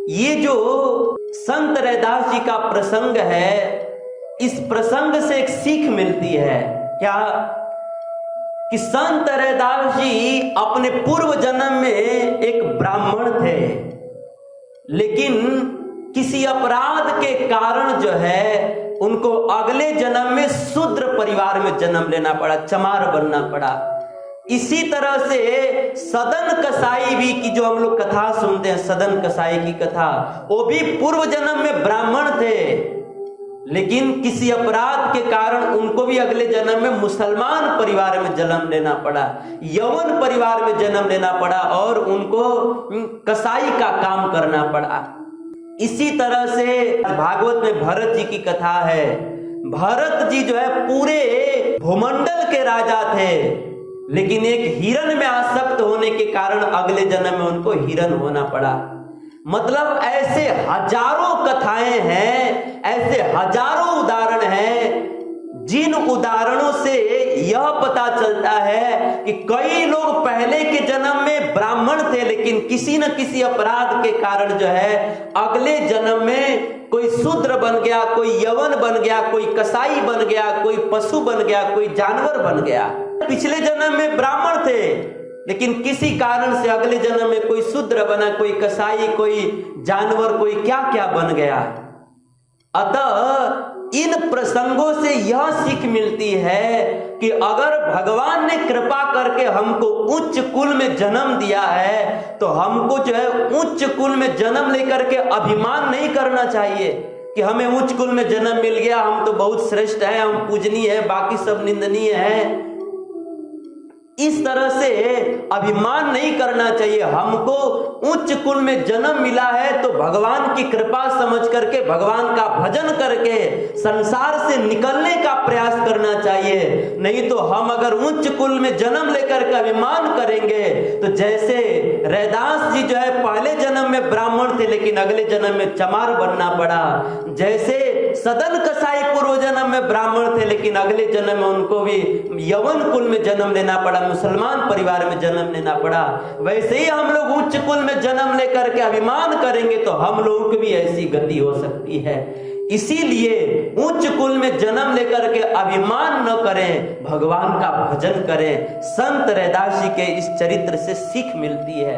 ये जो संत रैदास जी का प्रसंग है, इस प्रसंग से एक सीख मिलती है। क्या? कि संत रैदास जी अपने पूर्व जन्म में एक ब्राह्मण थे, लेकिन किसी अपराध के कारण जो है उनको अगले जन्म में शूद्र परिवार में जन्म लेना पड़ा, चमार बनना पड़ा। इसी तरह से सदन कसाई भी की जो हम लोग कथा सुनते हैं, सदन कसाई की कथा, वो भी पूर्व जन्म में ब्राह्मण थे, लेकिन किसी अपराध के कारण उनको भी अगले जन्म में मुसलमान परिवार में जन्म लेना पड़ा, यवन परिवार में जन्म लेना पड़ा और उनको कसाई का काम करना पड़ा। इसी तरह से भागवत में भरत जी की कथा है। भरत जी जो है पूरे भूमंडल के राजा थे, लेकिन एक हिरण में आसक्त होने के कारण अगले जन्म में उनको हिरण होना पड़ा। मतलब ऐसे हजारों कथाएं हैं, ऐसे हजारों उदाहरण हैं, जिन उदाहरणों से यह पता चलता है कि कई लोग पहले के जन्म में ब्राह्मण थे, लेकिन किसी न किसी अपराध के कारण जो है अगले जन्म में कोई शूद्र बन गया, कोई यवन बन गया, कोई कसाई बन गया, कोई पशु बन गया, कोई जानवर बन गया। पिछले जन्म में ब्राह्मण थे, लेकिन किसी कारण से अगले जन्म में कोई शूद्र बना, कोई कसाई, कोई जानवर, कोई क्या क्या बन गया। अतः इन प्रसंगों से यह सीख मिलती है कि अगर भगवान ने कृपा करके हमको उच्च कुल में जन्म दिया है, तो हमको जो है उच्च कुल में जन्म लेकर के अभिमान नहीं करना चाहिए कि हमें उच्च कुल में जन्म मिल गया, हम तो बहुत श्रेष्ठ हैं, हम पूजनीय हैं, बाकी सब निंदनीय हैं। इस तरह से अभिमान नहीं करना चाहिए। हमको उच्च कुल में जन्म मिला है तो भगवान की कृपा समझ करके, भगवान का भजन करके संसार से निकलने का प्रयास करना चाहिए। नहीं तो हम अगर उच्च कुल में जन्म लेकर के अभिमान करेंगे तो जैसे रैदास जी जो है पहले जन्म में ब्राह्मण थे, लेकिन अगले जन्म में चमार बनना पड़ा, जैसे सदन कसाई पूर्व जन्म में ब्राह्मण थे, लेकिन अगले जन्म में उनको भी यवन कुल में जन्म लेना पड़ा, मुसलमान परिवार में जन्म लेना पड़ा, वैसे ही हम लोग उच्च कुल में जन्म लेकर के अभिमान करेंगे तो हम लोगों की भी ऐसी गति हो सकती है। इसीलिए उच्च कुल में जन्म लेकर के अभिमान न करें, भगवान का भजन करें। संत रैदास जी के इस चरित्र से सीख मिलती है।